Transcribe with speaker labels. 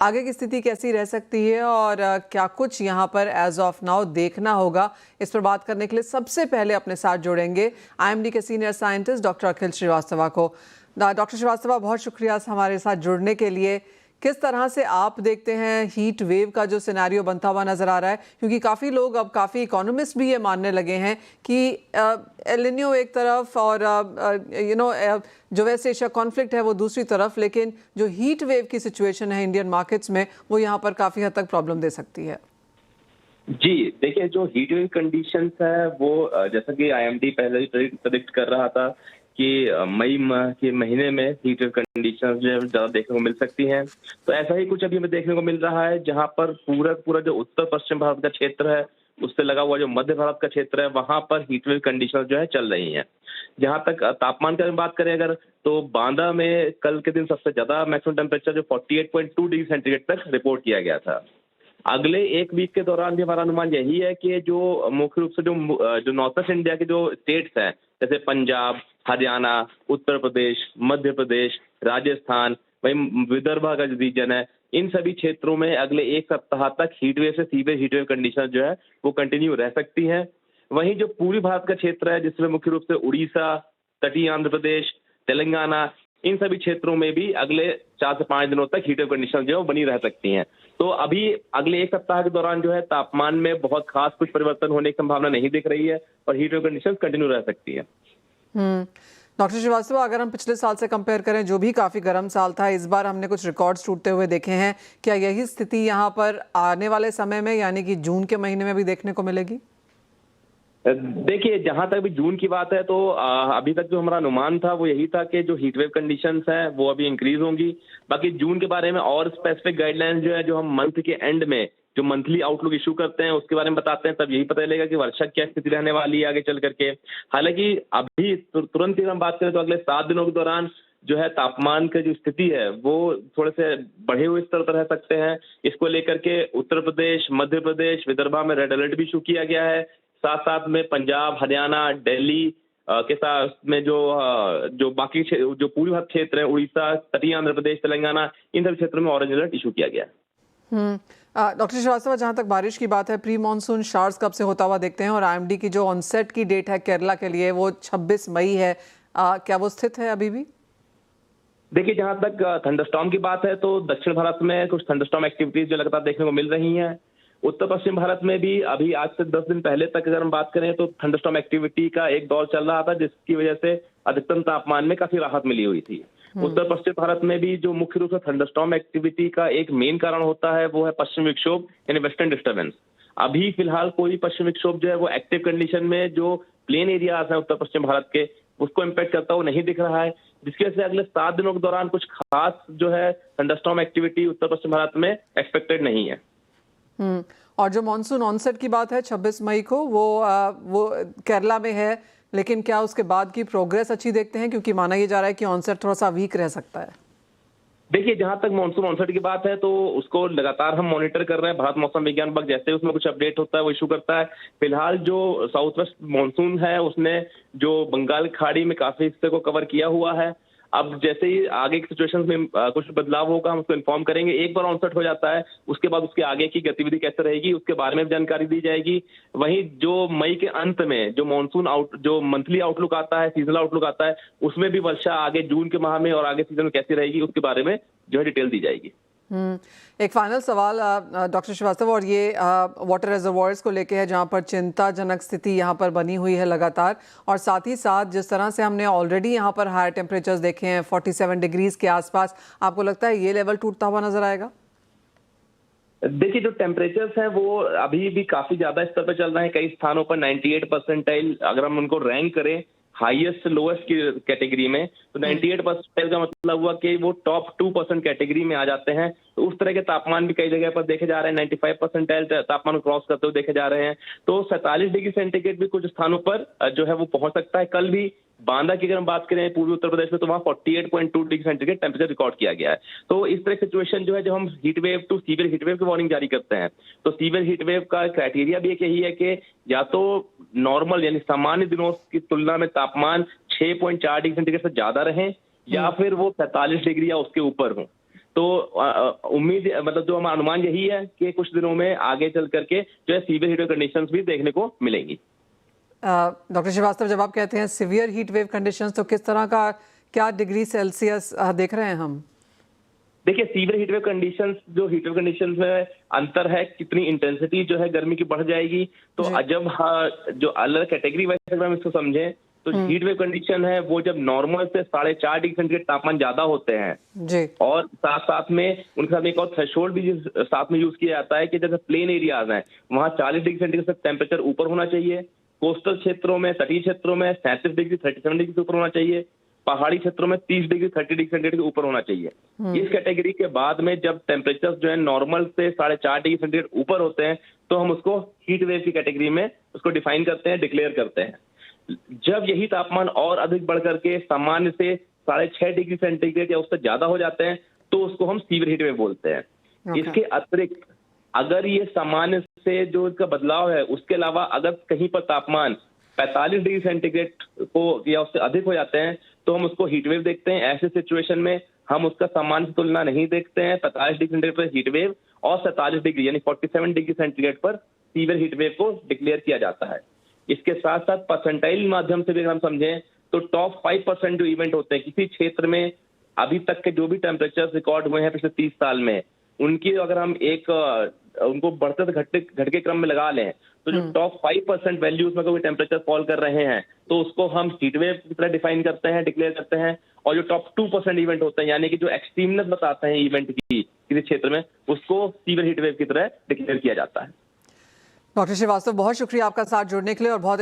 Speaker 1: आगे की स्थिति कैसी रह सकती है और क्या कुछ यहाँ पर एज ऑफ नाउ देखना होगा, इस पर बात करने के लिए सबसे पहले अपने साथ जोड़ेंगे आईएमडी के सीनियर साइंटिस्ट डॉक्टर अखिल श्रीवास्तव को। डॉक्टर श्रीवास्तव, बहुत शुक्रिया हमारे साथ जुड़ने के लिए। किस तरह से आप देखते हैं हीट वेव का जो सिनेरियो बनता हुआ नजर आ रहा है, क्योंकि काफ़ी लोग, अब काफ़ी इकोनॉमिस्ट भी ये मानने लगे हैं कि एल निनो एक तरफ और जो वेस्ट एशिया कॉन्फ्लिक्ट है वो दूसरी तरफ, लेकिन जो हीट वेव की सिचुएशन है इंडियन मार्केट्स में वो यहाँ पर काफ़ी हद तक प्रॉब्लम दे सकती है।
Speaker 2: जी देखिए, जो हीट वेव कंडीशंस है वो जैसा कि आईएमडी पहले ही प्रेडिक्ट कर रहा था कि मई माह के महीने में हीट वेव कंडीशंस जो है ज़्यादा देखने को मिल सकती हैं। तो ऐसा ही कुछ अभी हमें देखने को मिल रहा है, जहां पर पूरा जो उत्तर पश्चिम भारत का क्षेत्र है, उससे लगा हुआ जो मध्य भारत का क्षेत्र है, वहां पर हीट वेव कंडीशंस जो है चल रही हैं। जहां तक तापमान की बात करें अगर, तो बांदा में कल के दिन सबसे ज्यादा मैक्सिमम टेम्परेचर जो 48.2 डिग्री सेंटीग्रेड तक रिपोर्ट किया गया था। अगले एक वीक के दौरान भी हमारा अनुमान यही है कि जो मुख्य रूप से जो नॉर्थ ईस्ट इंडिया के जो स्टेट्स हैं, जैसे पंजाब, हरियाणा, उत्तर प्रदेश, मध्य प्रदेश, राजस्थान, वहीं विदर्भ का जो रीजन है, इन सभी क्षेत्रों में अगले एक सप्ताह तक हीटवेव से सीवियर हीटवेव कंडीशन जो है वो कंटिन्यू रह सकती हैं। वहीं जो पूर्वी भारत का क्षेत्र है, जिसमें मुख्य रूप से उड़ीसा, तटीय आंध्र प्रदेश, तेलंगाना, इन सभी क्षेत्रों में भी अगले 4 से 5 दिनों तक हीटवेव कंडीशन जो है बनी रह सकती हैं। तो अभी अगले एक सप्ताह के दौरान जो है तापमान में बहुत खास कुछ परिवर्तन होने की संभावना नहीं दिख रही है और हीटवेव कंडीशन कंटिन्यू रह सकती है।
Speaker 1: डॉक्टर श्रीवास्तव, अगर हम पिछले साल से कंपेयर करें, जो भी काफी गर्म साल था, इस बार हमने कुछ रिकॉर्ड्स टूटते हुए देखे हैं। क्या यही स्थिति यहाँ पर आने वाले समय में, यानी कि जून के महीने में भी देखने को मिलेगी?
Speaker 2: देखिए, जहां तक भी जून की बात है तो अभी तक जो हमारा अनुमान था वो यही था कि जो हीटवेव कंडीशंस हैं वो अभी इंक्रीज होंगी। बाकी जून के बारे में और स्पेसिफिक गाइडलाइंस जो है, जो हम मंथ के एंड में जो मंथली आउटलुक इशू करते हैं उसके बारे में बताते हैं, तब यही पता चलेगा कि वर्षा क्या स्थिति रहने वाली है आगे चल करके। हालांकि अभी तुरंत ही हम बात करें तो अगले 7 दिनों के दौरान जो है तापमान की जो स्थिति है वो थोड़े से बढ़े हुए स्तर पर रह सकते हैं। इसको लेकर के उत्तर प्रदेश, मध्य प्रदेश, विदर्भा में रेड अलर्ट भी इशू किया गया है। साथ साथ में पंजाब, हरियाणा, दिल्ली के साथ में जो बाकी जो पूर्वी भारत क्षेत्र है, उड़ीसा, तटीय आंध्र प्रदेश, तेलंगाना, इन सभी क्षेत्रों में ऑरेंज अलर्ट इशू किया गया है।
Speaker 1: डॉक्टर श्रीवास्तव, जहां तक बारिश की बात है, प्री मानसून शावर्स कब से होता हुआ देखते हैं, और आईएमडी की जो ऑनसेट की डेट है केरला के लिए वो 26 मई है, क्या वो स्थित है अभी भी?
Speaker 2: देखिए, जहां तक थंडरस्टॉर्म की बात है तो दक्षिण भारत में कुछ थंडरस्टॉर्म एक्टिविटीज जो लगातार देखने को मिल रही हैं। उत्तर पश्चिम भारत में भी अभी आज से 10 दिन पहले तक अगर हम बात करें तो थंडरस्टॉर्म एक्टिविटी का एक दौर चल रहा था, जिसकी वजह से अधिकतम तापमान में काफी राहत मिली हुई थी। उत्तर पश्चिम भारत में भी जो मुख्य रूप से थंडरस्टॉर्म एक्टिविटी का एक मेन कारण होता है वो है पश्चिम विक्षोभ, यानी वेस्टर्न डिस्टर्बेंस। अभी फिलहाल कोई पश्चिम विक्षोभ जो है वो एक्टिव कंडीशन में जो प्लेन एरियाज है उत्तर पश्चिम भारत के, उसको इम्पैक्ट करता हुआ नहीं दिख रहा है, जिसकी वजह से अगले 7 दिनों के दौरान कुछ खास जो है थंडरस्टॉर्म एक्टिविटी उत्तर पश्चिम भारत में एक्सपेक्टेड नहीं है।
Speaker 1: और जो मॉनसून ऑनसेट की बात है 26 मई को, वो केरला में है, लेकिन क्या उसके बाद की प्रोग्रेस अच्छी देखते हैं, क्योंकि माना यह जा रहा है कि ऑनसेट थोड़ा सा वीक रह सकता है?
Speaker 2: देखिए, जहां तक मॉनसून ऑनसेट की बात है तो उसको लगातार हम मॉनिटर कर रहे हैं। भारत मौसम विज्ञान विभाग जैसे उसमें कुछ अपडेट होता है वो इशू करता है। फिलहाल जो साउथ वेस्ट मॉनसून है उसने जो बंगाल की खाड़ी में काफी हिस्से को कवर किया हुआ है। अब जैसे ही आगे की सिचुएशंस में कुछ बदलाव होगा हम उसको इन्फॉर्म करेंगे। एक बार ऑनसेट हो जाता है उसके बाद उसके आगे की गतिविधि कैसे रहेगी उसके बारे में जानकारी दी जाएगी। वहीं जो मई के अंत में जो जो मंथली आउटलुक आता है, सीजनल आउटलुक आता है, उसमें भी वर्षा आगे जून के माह में और आगे सीजन में कैसी रहेगी उसके बारे में जो है डिटेल दी जाएगी।
Speaker 1: एक फाइनल सवाल डॉक्टर श्रीवास्तव, और ये वाटर रिजर्वॉयर्स को लेके है, जहां पर चिंताजनक स्थिति यहां पर बनी हुई है लगातार, और साथ ही साथ जिस तरह से हमने ऑलरेडी यहां पर हाई टेम्परेचर्स देखे हैं 47 डिग्रीज के आसपास, आपको लगता है ये लेवल टूटता हुआ नजर आएगा?
Speaker 2: देखिए, जो टेम्परेचर्स हैं वो अभी भी काफी ज्यादा स्तर पर चल रहे हैं। कई स्थानों पर 98 परसेंटाइल, अगर हम उनको रैंक करें हाईएस्ट लोएस्ट की कैटेगरी में, तो 98 परसेंटाइल का मतलब हुआ कि वो टॉप 2% कैटेगरी में आ जाते हैं। तो उस तरह के तापमान भी कई जगह पर देखे जा रहे हैं, 95 परसेंटाइल तापमान क्रॉस करते हुए देखे जा रहे हैं। तो 47 डिग्री सेंटीग्रेड भी कुछ स्थानों पर जो है वो पहुंच सकता है। कल भी बांदा की अगर हम बात करें पूर्वी उत्तर प्रदेश में, तो वहां 48.2 डिग्री सेंटीग्रेड टेम्परेचर रिकॉर्ड किया गया है। तो इस तरह की सिचुएशन जो है, जब हम heat wave to severe heat wave की वार्निंग जारी करते हैं, तो सीवियर हीट वेव का क्राइटेरिया भी एक यही है कि या तो नॉर्मल यानी सामान्य दिनों की तुलना में तापमान 6.4 डिग्री सेंटीग्रेड से ज्यादा रहे, या फिर वो 45 डिग्री या उसके ऊपर हो। तो उम्मीद मतलब जो हमारा अनुमान यही है कि कुछ दिनों में आगे चल करके जो है सीवियर हीट वेव कंडीशंस भी देखने को मिलेंगी।
Speaker 1: डॉक्टर श्रीवास्तव, जब आप कहते हैं सीवियर हीट वेव कंडीशंस, तो किस तरह का, क्या डिग्री सेल्सियस देख रहे हैं हम?
Speaker 2: देखिए, सीवियर हीट वेव कंडीशंस, जो हीट वेव कंडीशंस में अंतर है, कितनी इंटेंसिटी जो है गर्मी की बढ़ जाएगी। तो जब जो अलग कैटेगरी वाइज अगर हम इसको समझें तो हीट वेव कंडीशन है वो जब नॉर्मल से 4.5 डिग्री सेंटीग्रेड तापमान ज्यादा होते हैं
Speaker 1: जी, और
Speaker 2: साथ साथ में उनके साथ एक और थ्रेशोल्ड भी साथ में यूज किया जाता है कि जैसे प्लेन एरियाज हैं वहां 40 डिग्री सेंटीग्रेड से टेम्परेचर ऊपर होना चाहिए, कोस्टल क्षेत्रों में, तटीय क्षेत्रों में 37 डिग्री 37 डिग्री से ऊपर होना चाहिए, पहाड़ी क्षेत्रों में 30 डिग्री 30 डिग्री सेंटीग्रेड के ऊपर होना चाहिए। इस कैटेगरी के बाद में जब टेम्परेचर जो है नॉर्मल से 4.5 डिग्री सेंटीग्रेड ऊपर होते हैं तो हम उसको हीट वेव की कैटेगरी में उसको डिफाइन करते हैं, डिक्लेयर करते हैं। जब यही तापमान और अधिक बढ़ करके सामान्य से 6.5 डिग्री सेंटीग्रेड या उससे ज्यादा हो जाते हैं तो उसको हम सीवियर हीट वेव बोलते हैं। इसके अतिरिक्त अगर ये सामान्य से जो इसका बदलाव है उसके अलावा अगर कहीं पर तापमान 45 डिग्री सेंटीग्रेड को या उससे अधिक हो जाते हैं तो हम उसको हीट वेव देखते हैं। ऐसे सिचुएशन में हम उसका सामान्य से तुलना नहीं देखते हैं। 45 डिग्री सेंटीग्रेड पर हीट वेव और 47 डिग्री यानी 47 डिग्री सेंटीग्रेड पर सीवियर हीट वेव को डिक्लेयर किया जाता है। इसके साथ साथ परसेंटाइल माध्यम से भी हम समझें तो टॉप 5% जो इवेंट होते हैं किसी क्षेत्र में अभी तक के जो भी टेम्परेचर रिकॉर्ड हुए हैं पिछले 30 साल में, उनकी अगर हम उनको बढ़ते से घटके क्रम में लगा लें तो जो टॉप 5% वैल्यूज में कोई टेम्परेचर फॉल कर रहे हैं तो उसको हम हीट वेव की तरह डिफाइन करते हैं, डिक्लेयर करते हैं। और जो टॉप 2% इवेंट होते हैं यानी कि जो एक्सट्रीमनेस बताते हैं इवेंट की किसी क्षेत्र में, उसको सीवियर हीट वेव की तरह डिक्लेयर किया जाता है।
Speaker 1: डॉक्टर श्रीवास्तव, बहुत शुक्रिया आपका साथ जुड़ने के लिए और बहुत